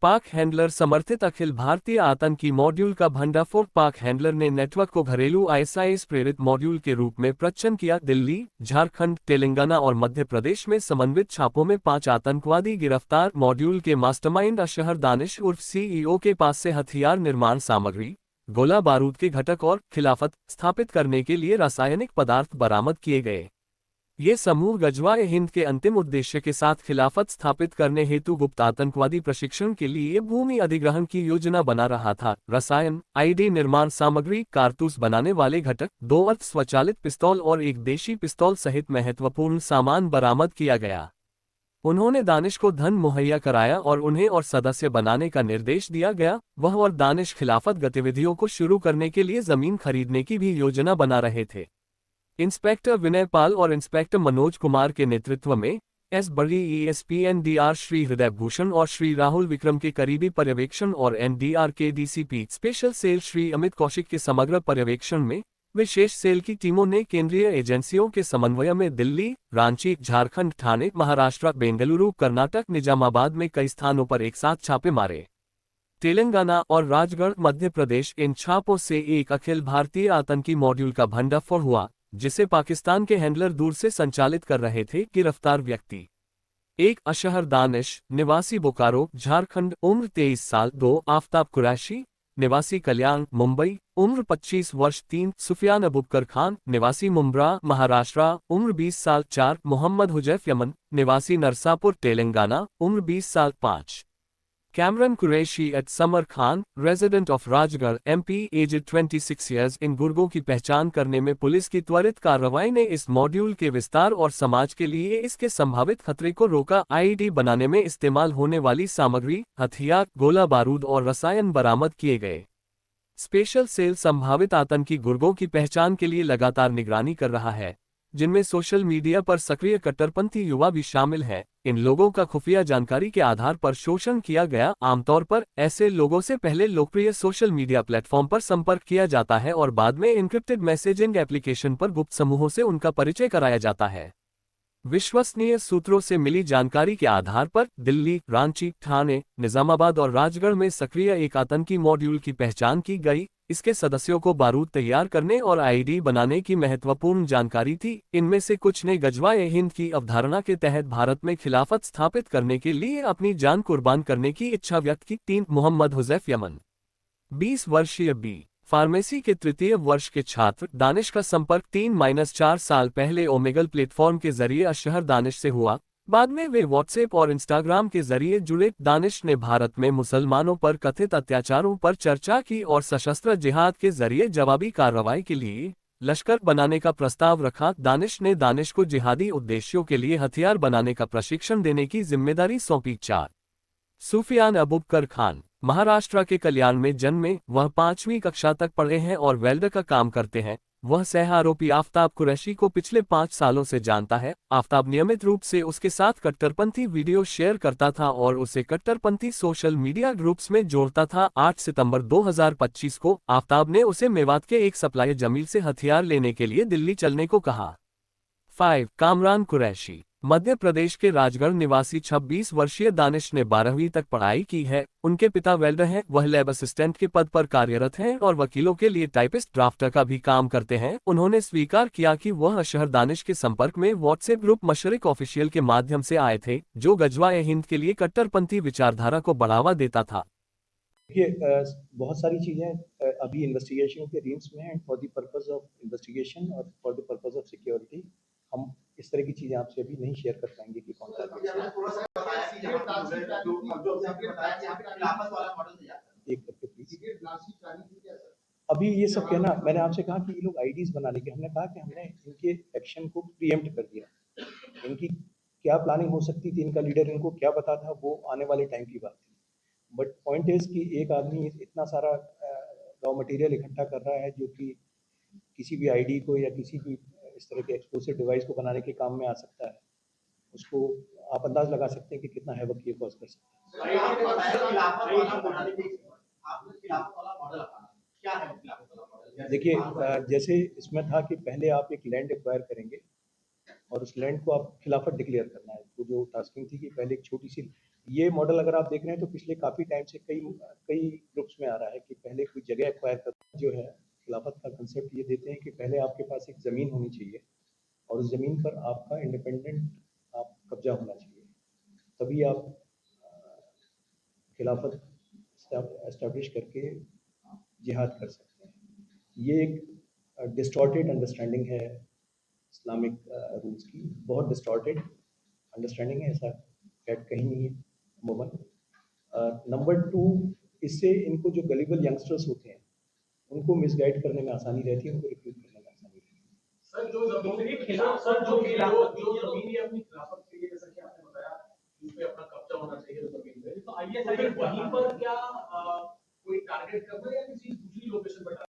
पाक हैंडलर समर्थित अखिल भारतीय आतंकी मॉड्यूल का भंडाफोड़। पाक हैंडलर ने नेटवर्क को घरेलू आईएसआईएस प्रेरित मॉड्यूल के रूप में प्रच्छन्न किया। दिल्ली, झारखंड, तेलंगाना और मध्य प्रदेश में समन्वित छापों में 5 आतंकवादी गिरफ्तार। मॉड्यूल के मास्टरमाइंड अशहर दानिश उर्फ सीईओ के पास से हथियार निर्माण सामग्री, गोला बारूद के घटक और खिलाफत स्थापित करने के लिए रासायनिक पदार्थ बरामद किए गए। ये समूह गजवाए हिंद के अंतिम उद्देश्य के साथ खिलाफत स्थापित करने हेतु गुप्त आतंकवादी प्रशिक्षण के लिए भूमि अधिग्रहण की योजना बना रहा था। रसायन, आईडी निर्माण सामग्री, कारतूस बनाने वाले घटक, 2 अर्ध स्वचालित पिस्तौल और एक देशी पिस्तौल सहित महत्वपूर्ण सामान बरामद किया गया। उन्होंने दानिश को धन मुहैया कराया और उन्हें और सदस्य बनाने का निर्देश दिया गया। वह और दानिश खिलाफत गतिविधियों को शुरू करने के लिए जमीन खरीदने की भी योजना बना रहे थे। इंस्पेक्टर विनय पाल और इंस्पेक्टर मनोज कुमार के नेतृत्व में एस बड़ी ESPNDR श्री हृदय भूषण और श्री राहुल विक्रम के करीबी पर्यवेक्षण और NDR के DCP special cell Shri Amit Kaushik के समग्र पर्यवेक्षण में विशेष सेल की टीमों ने केंद्रीय एजेंसियों के समन्वय में दिल्ली, रांची, झारखंड, ठाणे, महाराष्ट्र, बेंगलुरु, कर्नाटक, निजामाबाद में कई स्थानों पर एक साथ छापे मारे। तेलंगाना और राजगढ़, मध्य प्रदेश, इन छापों से एक अखिल भारतीय आतंकी मॉड्यूल का भंडाफोड़ हुआ, जिसे पाकिस्तान के हैंडलर दूर से संचालित कर रहे थे। गिरफ्तार व्यक्ति: 1 अशहर दानिश, निवासी बोकारो, झारखंड, उम्र 23 साल। 2 आफताब कुरैशी, निवासी कल्याण, मुंबई, उम्र 25 वर्ष। 3 सुफियान अबुबकर खान, निवासी मुंब्रा, महाराष्ट्र, उम्र 20 साल। 4 मोहम्मद हुजैफ यमन, निवासी नरसापुर, तेलंगाना, उम्र 20 साल। 5 Kamran Qureshi at Samar Khan, resident of Rajgarh, MP, aged 26 years. इन गुर्गों की पहचान करने में पुलिस की त्वरित कार्रवाई ने इस मॉड्यूल के विस्तार और समाज के लिए इसके संभावित खतरे को रोका। आईडी बनाने में इस्तेमाल होने वाली सामग्री, हथियार, गोला बारूद और रसायन बरामद किए गए। स्पेशल सेल संभावित आतंकी गुर्गों की पहचान के लिए लगातार निगरानी कर रहा है, जिनमें सोशल मीडिया पर सक्रिय कट्टरपंथी युवा भी शामिल हैं। इन लोगों का खुफिया जानकारी के आधार पर शोषण किया गया। आमतौर पर ऐसे लोगों से पहले लोकप्रिय सोशल मीडिया प्लेटफॉर्म पर संपर्क किया जाता है और बाद में एन्क्रिप्टेड मैसेजिंग एप्लीकेशन पर गुप्त समूहों से उनका परिचय कराया जाता है। विश्वसनीय सूत्रों से मिली जानकारी के आधार पर दिल्ली, रांची, ठाणे, निजामाबाद और राजगढ़ में सक्रिय एक आतंकी मॉड्यूल की पहचान की गई। इसके सदस्यों को बारूद तैयार करने और आईडी बनाने की महत्वपूर्ण जानकारी थी। इनमें से कुछ ने गजवाए हिंद की अवधारणा के तहत भारत में खिलाफत स्थापित करने के लिए अपनी जान कुर्बान करने की इच्छा व्यक्त की। 3 मोहम्मद हुजैफ यमन, 20 वर्षीय, B फार्मेसी के तृतीय वर्ष के छात्र। दानिश का संपर्क 3-4 साल पहले ओमेगल प्लेटफॉर्म के जरिए अशहर दानिश से हुआ। बाद में वे व्हाट्सएप और इंस्टाग्राम के जरिए जुड़े। दानिश ने भारत में मुसलमानों पर कथित अत्याचारों पर चर्चा की और सशस्त्र जिहाद के जरिए जवाबी कार्रवाई के लिए लश्कर बनाने का प्रस्ताव रखा। दानिश को जिहादी उद्देश्यों के लिए हथियार बनाने का प्रशिक्षण देने की जिम्मेदारी सौंपी। 4 सुफियान अबुबकर खान, महाराष्ट्र के कल्याण में जन्मे। वह 5वीं कक्षा तक पढ़े हैं और वेल्डर का काम करते हैं। वह सह आरोपी आफताब कुरैशी को पिछले 5 सालों से जानता है। आफताब नियमित रूप से उसके साथ कट्टरपंथी वीडियो शेयर करता था और उसे कट्टरपंथी सोशल मीडिया ग्रुप्स में जोड़ता था। 8 सितंबर 2025 को आफताब ने उसे मेवात के एक सप्लायर जमील से हथियार लेने के लिए दिल्ली चलने को कहा। 5 कामरान कुरैशी, मध्य प्रदेश के राजगढ़ निवासी 26 वर्षीय दानिश ने 12वीं तक पढ़ाई की है। उनके पिता वेल्डर हैं। वह लैब असिस्टेंट के पद पर कार्यरत हैं और वकीलों के लिए टाइपिस्ट, ड्राफ्टर का भी काम करते हैं। उन्होंने स्वीकार किया कि वह अशहर दानिश के संपर्क में व्हाट्सएप ग्रुप मशरिक ऑफिशियल के माध्यम से आए थे, जो गजवाए हिंद के लिए कट्टरपंथी विचारधारा को बढ़ावा देता था। देखिए, बहुत सारी चीज़ें अभी इन्वेस्टिगेशन के रेंज में हैं। For the purpose of investigation और for the purpose of security हम इस तरह की चीज़ें आपसे अभी नहीं शेयर कर पाएंगे कि कौन सा एक करके प्लीज। अभी ये सब कहना, मैंने आपसे कहा कि ये लोग आईडीज बना लेंगे। हमने कहा कि हमने इनके एक्शन को प्रीएम्प्ट कर दिया। इनकी क्या प्लानिंग हो सकती थी, इनका लीडर इनको क्या पता था, वो आने वाले टाइम की बात थी। बट पॉइंट इज कि एक आदमी इतना सारा रॉ मटेरियल इकट्ठा कर रहा है जो कि किसी भी आईडी को या किसी भी इस तरह के एक्सप्लोसिव डिवाइस को बनाने के काम में आ सकता है। उसको आप अंदाज लगा सकते हैं कि कितना हैवक ये कॉज कर सकता है। देखिए, जैसे इसमें था कि पहले आप एक लैंड एक्वायर करेंगे और उस लैंड को आप खिलाफत डिक्लेयर करना है। तो जो टास्किंग थी कि पहले एक छोटी सी ये मॉडल अगर आप देख रहे हैं तो पिछले काफ़ी टाइम से कई कई ग्रुप्स में आ रहा है कि पहले कोई जगह एक्वायर कर जो है खिलाफत का कंसेप्ट ये देते हैं कि पहले आपके पास एक ज़मीन होनी चाहिए और उस ज़मीन पर आपका इंडिपेंडेंट आप कब्जा होना चाहिए, तभी आप खिलाफत एस्टैब्लिश करके जिहाद कर सकते हैं। ये एक डिस्टॉर्टेड अंडरस्टैंडिंग है इस्लामिक रूल्स की, बहुत डिस्टॉर्टेड अंडरस्टैंडिंग है, ऐसा फैक्ट कहीं नहीं है अमूमन। नंबर टू, इससे इनको जो गलीबल यंगस्टर्स होते हैं उनको मिसगाइड करने में आसानी रहती है, उनको रिक्रूट करने में आसानी रहती है। सर जो जमीन के खिलाफ सर जो जमीन ये अपनी खिलाफत के लिए जैसा कि आपने बताया उस पे अपना कब्जा होना चाहिए उस जमीन पे, तो आइए सर वहीं पर क्या कोई टारगेट करना है या किसी दूसरी लोकेशन पर